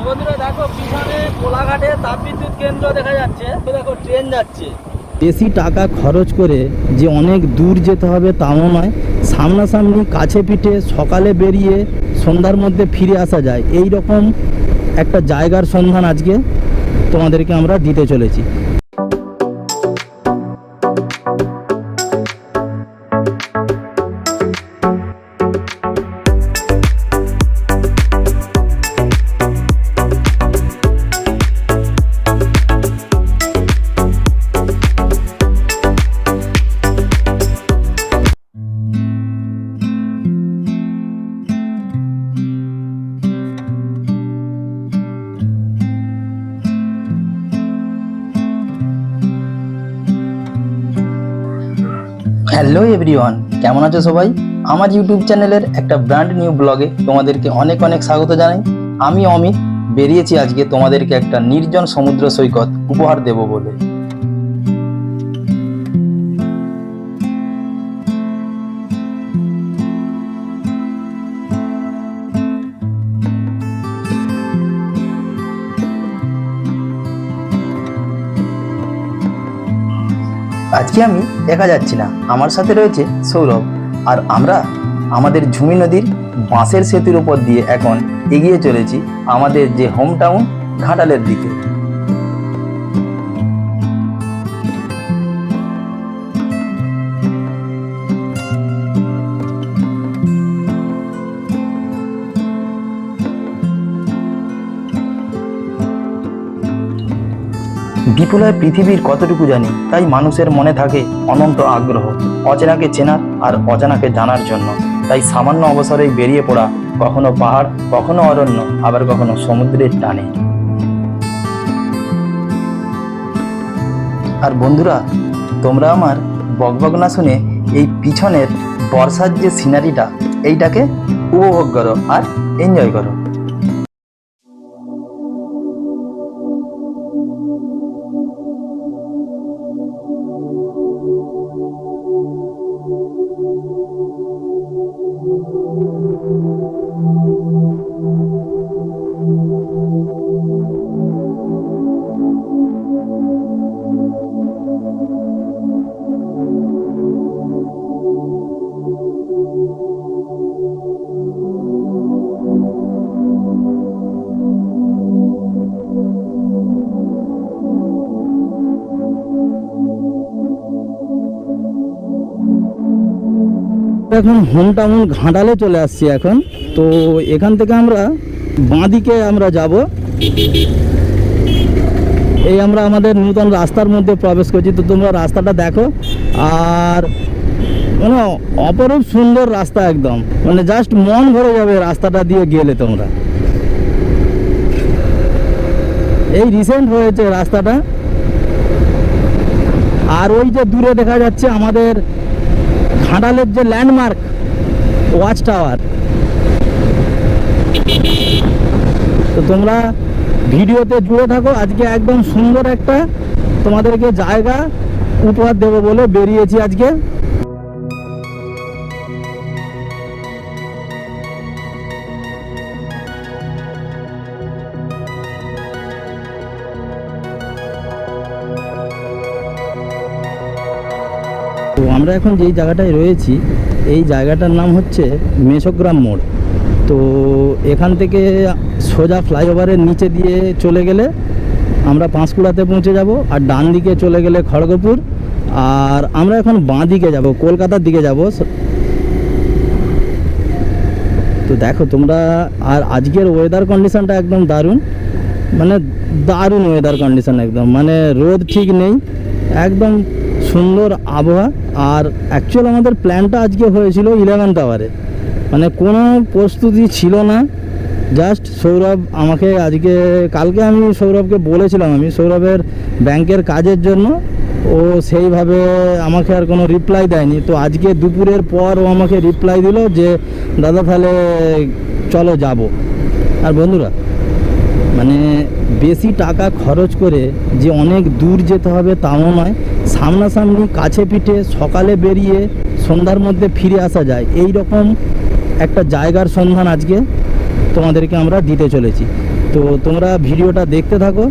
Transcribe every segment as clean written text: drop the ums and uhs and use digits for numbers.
বন্ধুরা দেখো পিছনে কোলাঘাটে তাপবিদ্যুৎ কেন্দ্র দেখা যাচ্ছে, দেখো ট্রেন যাচ্ছে। বেশি টাকা খরচ করে যে অনেক দূর যেতে হবে তাও নয়, সামনাসামনি কাছে পিঠে সকালে বেরিয়ে সন্ধ্যার মধ্যে ফিরে আসা যায়, এই রকম একটা জায়গার সন্ধান আজকে তোমাদেরকে আমরা দিতে চলেছি। হ্যালো এভরিওয়ান, কেমন আছো সবাই? আমার ইউটিউব চ্যানেলের একটা ব্র্যান্ড নিউ ব্লগে তোমাদেরকে অনেক অনেক স্বাগত জানাই। আমি অমিত বেরিয়েছি আজকে তোমাদেরকে একটা নির্জন সমুদ্র সৈকত উপহার দেব বলে। আজকে আমি একা যাচ্ছি না, আমার সাথে রয়েছে সৌরভ, আর আমরা আমাদের ঝুমি নদীর বাঁশের সেতুর উপর দিয়ে এখন এগিয়ে চলেছি আমাদের যে হোম টাউন ঘাটালের দিকে। বিপুলায় পৃথিবীর কতটুকু জানি, তাই মানুষের মনে থাকে অনন্ত আগ্রহ অচেনাকে চেনার আর অজানাকে জানার জন্য। তাই সামান্য অবসরেই বেরিয়ে পড়া, কখনো পাহাড়, কখনো অরণ্য, আবার কখনো সমুদ্রের টানে। আর বন্ধুরা, তোমরা আমার বকবক না শুনে এই পিছনের বর্ষার যে সিনারিটা, এইটাকে উপভোগ করো আর এনজয় করো। এখন হোম টাউন ঘাটালে চলে আসছি এখন। তো এখান থেকে আমরা বাঁদিকে আমরা যাব, এই আমরা আমাদের নূতন রাস্তার মধ্যে প্রবেশ করছি। তো তোমরা রাস্তাটা দেখো, আর মানে অপরূপ সুন্দর রাস্তা, একদম মানে জাস্ট মন ভরে যাবে রাস্তাটা দিয়ে গেলে তোমরা। এই রিসেন্ট হয়েছে রাস্তাটা। আর ওই যে দূরে দেখা যাচ্ছে আমাদের ঘাটালের যে ল্যান্ডমার্ক ওয়াচ টাওয়ার। তো তোমরা ভিডিওতে জুড়ে থাকো, আজকে একদম সুন্দর একটা তোমাদেরকে জায়গা উপহার দেবো বলে বেরিয়েছি আজকে। তো আমরা এখন যেই জায়গাটায় রয়েছি, এই জায়গাটার নাম হচ্ছে মেষগ্রাম মোড়। তো এখান থেকে সোজা ফ্লাইওভারের নিচে দিয়ে চলে গেলে আমরা পাঁশকুড়াতে পৌঁছে যাব, আর ডান দিকে চলে গেলে খড়গপুর, আর আমরা এখন বাঁ দিকে যাব, কলকাতার দিকে যাব। তো দেখো তোমরা, আর আজকের ওয়েদার কন্ডিশনটা একদম দারুণ, মানে দারুণ ওয়েদার কন্ডিশন, একদম মানে রোদ ঠিক নেই, একদম সুন্দর আবহাওয়া। আর অ্যাকচুয়াল আমাদের প্ল্যানটা আজকে হয়েছিল 11th আওয়ারে, মানে কোনো প্রস্তুতি ছিল না, জাস্ট সৌরভ আমাকে কালকে আমি সৌরভকে বলেছিলাম, আমি সৌরভের ব্যাংকের কাজের জন্য, ও সেইভাবে আমাকে আর কোনো রিপ্লাই দেয়নি। তো আজকে দুপুরের পর ও আমাকে রিপ্লাই দিল যে দাদা তাহলে চলো যাব। আর বন্ধুরা, মানে বেশি টাকা খরচ করে যে অনেক দূর যেতে হবে তাও নয়, সামনাসামনি কাছে পিঠে সকালে বেরিয়ে সন্ধ্যার মধ্যে ফিরে আসা যায়, এই রকম একটা জায়গার সন্ধান আজকে তোমাদেরকে আমরা দিতে চলেছি। তো তোমরা ভিডিওটা দেখতে থাকো,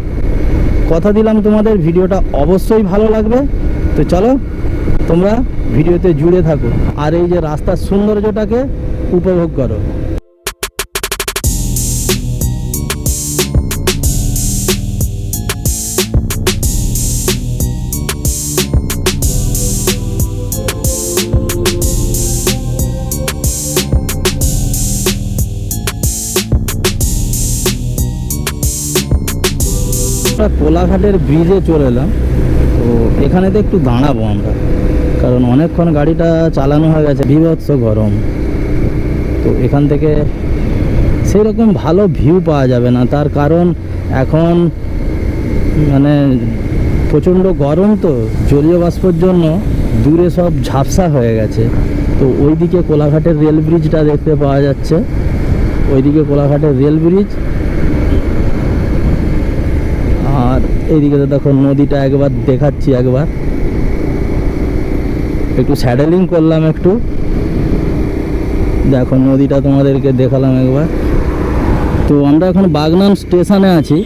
কথা দিলাম তোমাদের ভিডিওটা অবশ্যই ভালো লাগবে। তো চলো তোমরা ভিডিওতে জুড়ে থাকো আর এই যে রাস্তার সৌন্দর্যটাকে উপভোগ করো। আমরা কোলাঘাটের ব্রিজে চলে এলাম। তো এখানে তো একটু দাঁড়াবো আমরা, কারণ অনেকক্ষণ গাড়িটা চালানো হয়ে গেছে, বীভৎস গরম। তো এখান থেকে সেই রকম ভালো ভিউ পাওয়া যাবে না, তার কারণ এখন মানে প্রচণ্ড গরম, তো জলীয় বাষ্পর জন্য দূরে সব ঝাপসা হয়ে গেছে। তো ওইদিকে কোলাঘাটের রেল ব্রিজটা দেখতে পাওয়া যাচ্ছে, ওইদিকে কোলাঘাটের রেল ব্রিজ। আর এইদিকে তো দেখো নদীটা একবার দেখাচ্ছি, একবার একটু স্যাডেলিং করলাম, একটু দেখো নদীটা তোমাদেরকে দেখালাম একবার। তো আমরা এখন বাগনান স্টেশনে আছি।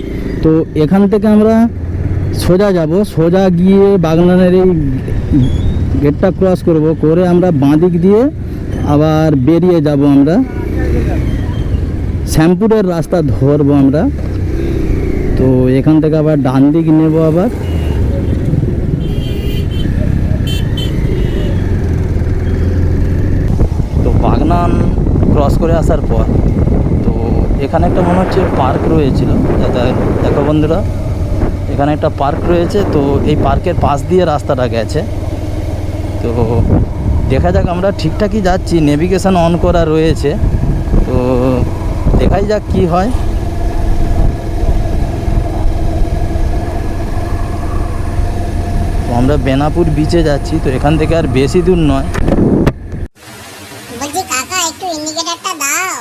তো এখান থেকে আমরা সোজা যাব, সোজা গিয়ে বাগনানের এই গেটটা ক্রস করব, করে আমরা বাঁদিক দিয়ে আবার বেরিয়ে যাব, আমরা শ্যামপুরের রাস্তা ধরবো আমরা। তো এখান থেকে আবার ডান দিক নেব আবার। তো বাগনান ক্রস করে আসার পর তো এখানে একটা মনে হচ্ছে পার্ক রয়েছিল, দেখো বন্ধুরা এখানে একটা পার্ক রয়েছে। তো এই পার্কের পাশ দিয়ে রাস্তাটা গেছে। তো দেখা যাক, আমরা ঠিকঠাকই যাচ্ছি, নেভিগেশন অন করা রয়েছে। তো দেখাই যাক কি হয়। তো আমরা বেনাপুর বিচে যাচ্ছি, তো এখান থেকে আর বেশি দূর নয়। বলছি কাকা একটু ইন্ডিকেটরটা দাও।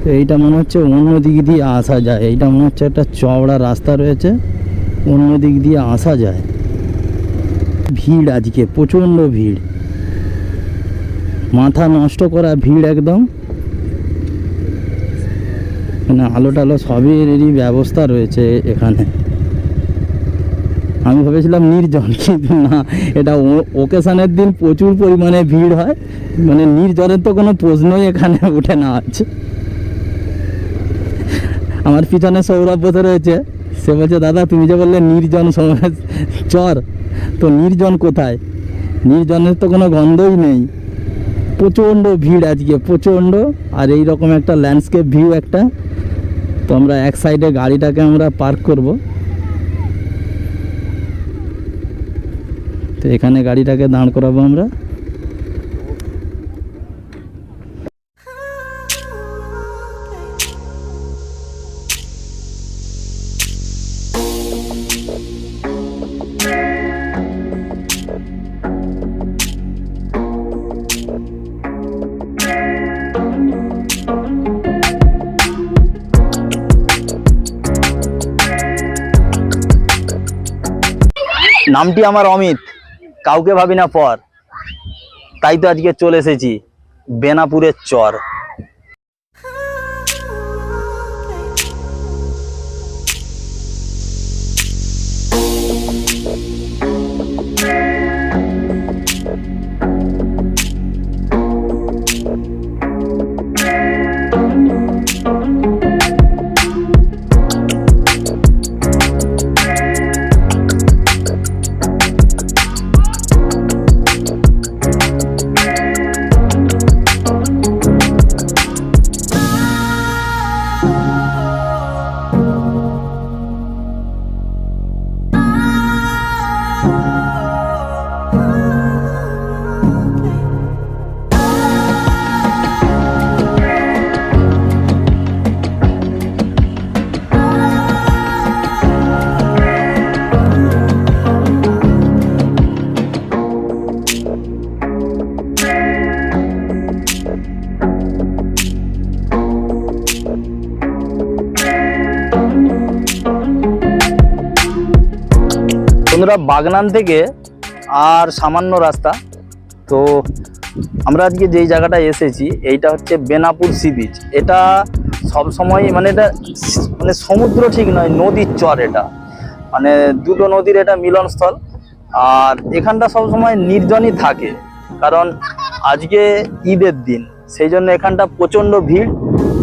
তো এইটা মনে হচ্ছে অন্য দিক দিয়ে আসা যায়, এইটা মনে হচ্ছে একটা চওড়া রাস্তা রয়েছে, অন্য দিক দিয়ে আসা যায়। ভিড় আজকে প্রচণ্ড ভিড়, মাথা নষ্ট করা ভিড় একদম। মানে আলো টালো সবেরই ব্যবস্থা রয়েছে এখানে। আমি ভেবেছিলাম নির্জন, কিন্তু না, এটা ওকেশনের দিন প্রচুর পরিমাণে ভিড় হয়। মানে নির্জনের তো কোনো প্রশ্নই এখানে ওঠে না। আছে আমার পিছনে সৌরভ বসে রয়েছে, সে বলছে দাদা তুমি যে বললে নির্জন চর, তো নির্জন কোথায়? নির্জনের তো কোনো গন্ধই নেই। প্রচণ্ড ভিড় আজকে, প্রচণ্ড। আর এই রকম একটা ল্যান্ডস্কেপ ভিউ একটা। তো আমরা এক সাইডে গাড়িটাকে আমরা পার্ক করব। তো এখানে গাড়িটাকে দাঁড় করাবো আমরা। নামটি আমার অমিত, কাউকে ভাবি না পর, তাই তো আজকে চলে এসেছি বেনাপুরের চর। বন্ধুরা বাগনান থেকে আর সামান্য রাস্তা। তো আমরা আজকে যেই জায়গাটা এসেছি এইটা হচ্ছে বেনাপুর সি বিচ। এটা সব সময় মানে এটা মানে সমুদ্র ঠিক নয়, নদীর চর এটা, মানে দুটো নদীর এটা মিলনস্থল। আর এখানটা সব সময় নির্জনই থাকে, কারণ আজকে ঈদের দিন, সেই জন্য এখানটা প্রচণ্ড ভিড়।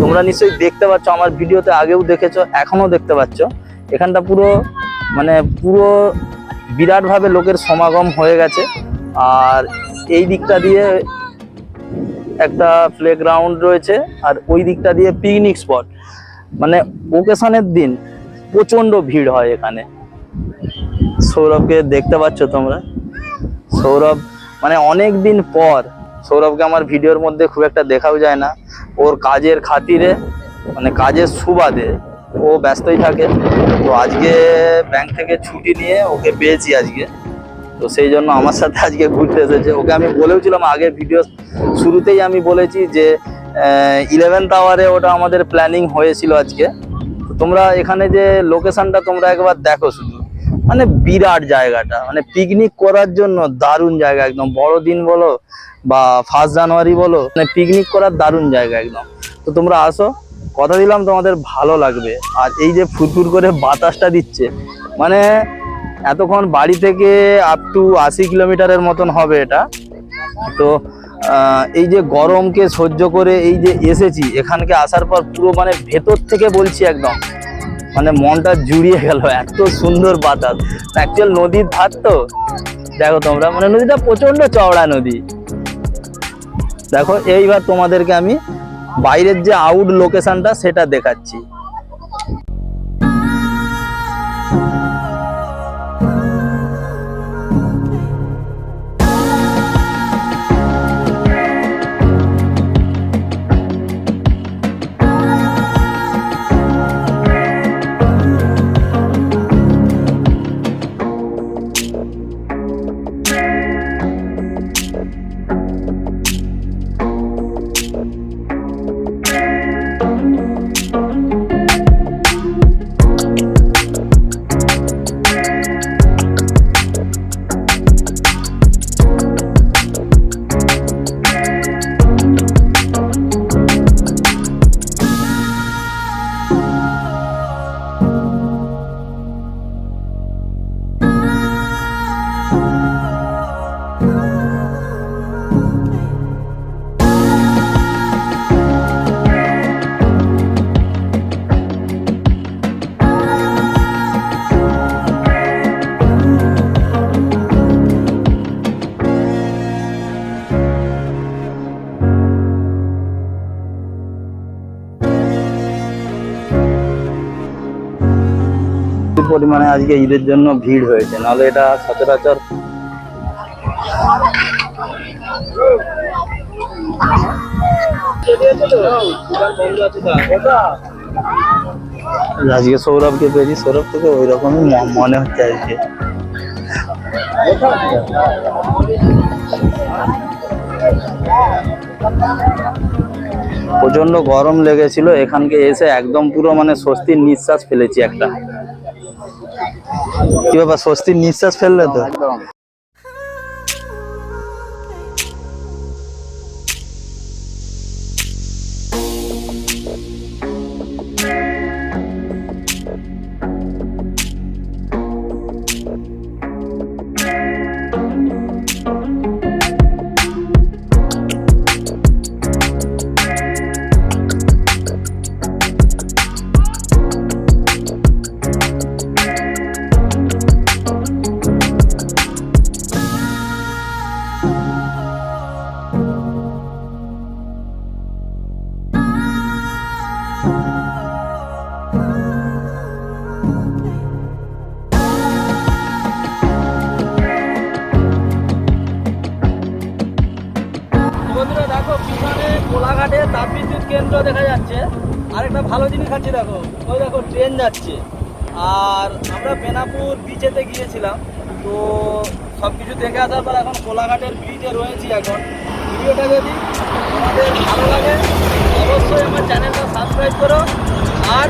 তোমরা নিশ্চয়ই দেখতে পাচ্ছ, আমার ভিডিওতে আগেও দেখেছো, এখনও দেখতে পাচ্ছ। এখানটা পুরো মানে পুরো বিরাটভাবে লোকের সমাগম হয়ে গেছে। আর এই দিকটা দিয়ে একটা প্লেগ্রাউন্ড রয়েছে, আর ওই দিকটা দিয়ে পিকনিক স্পট। মানে ওকেশনের দিন প্রচণ্ড ভিড় হয় এখানে। সৌরভকে দেখতে পাচ্ছ তোমরা, সৌরভ মানে অনেক দিন পর, সৌরভকে আমার ভিডিওর মধ্যে খুব একটা দেখাও যায় না, ওর কাজের খাতিরে মানে কাজের সুবাদে ও ব্যস্তই থাকে। তো আজকে ব্যাংক থেকে ছুটি নিয়ে ওকে পেয়েছি আজকে, তো সেই জন্য আমার সাথে আজকে ঘুরতে এসেছে। ওকে আমি বলেওছিলাম আগে, ভিডিও শুরুতেই আমি বলেছি যে 11th আওয়ারে ওটা আমাদের প্ল্যানিং হয়েছিল আজকে। তো তোমরা এখানে যে লোকেশনটা তোমরা একবার দেখো শুধু, মানে বিরাট জায়গাটা, মানে পিকনিক করার জন্য দারুণ জায়গা একদম। বড়দিন বলো বা 1 জানুয়ারি বলো, মানে পিকনিক করার দারুণ জায়গা একদম। তো তোমরা আসো, কথা দিলাম তোমাদের ভালো লাগবে। আর এই যে ফুরফুর করে বাতাসটা দিচ্ছে, মানে এতক্ষণ বাড়ি থেকে আপ টু 80 কিলোমিটারের মতন হবে এটা। তো এই যে গরমকে সহ্য করে এই যে এসেছি, এখানকে আসার পর পুরো মানে ভেতর থেকে বলছি একদম মানে মনটা জুড়িয়ে গেল, এত সুন্দর বাতাস। অ্যাকচুয়াল নদীর ধার তো, দেখো তোমরা, মানে নদীটা প্রচন্ড চওড়া নদী। দেখো এইবার তোমাদেরকে আমি বাইরের যে আউট লোকেশনটা সেটা দেখাচ্ছি। পরিমাণে আজকে ঈদের জন্য ভিড় হয়েছে, নাহলে এটা সচরাচর আজকে সৌরভকে পেয়েছি, সৌরভ থেকে ওই রকমই মনে হচ্ছে আজকে। প্রচন্ড গরম লেগেছিল, এখানকে এসে একদম পুরো মানে স্বস্তির নিঃশ্বাস ফেলেছি একটা। কি বাবা, স্বস্তির নিঃশ্বাস ফেললে তো? বন্ধুরা দেখো, পিছনে কোলাঘাটে তাপবিদ্যুৎ কেন্দ্র দেখা যাচ্ছে। আর একটা ভালো জিনিস আছে, দেখো ওই দেখো ট্রেন যাচ্ছে। আর আমরা বেনাপুর বিচেতে গিয়েছিলাম, তো সব কিছু দেখে আসার পর এখন কোলাঘাটের ব্রিজে রয়েছি। এখন ভিডিওটা যদি তোমাদের ভালো লাগে অবশ্যই আমার চ্যানেলটা সাবস্ক্রাইব করো, আর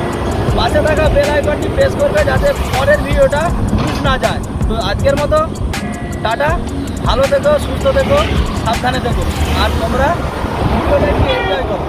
পাশে থাকা বেল আইকনটি প্রেস করবে যাতে পরের ভিডিওটা মিস না যায়। তো আজকের মতো টাটা, ভালো থেকো, সুস্থ থেকো, সাবধানে থেকো, আর তোমরা ভিডিওটা একটু এনজয় করো।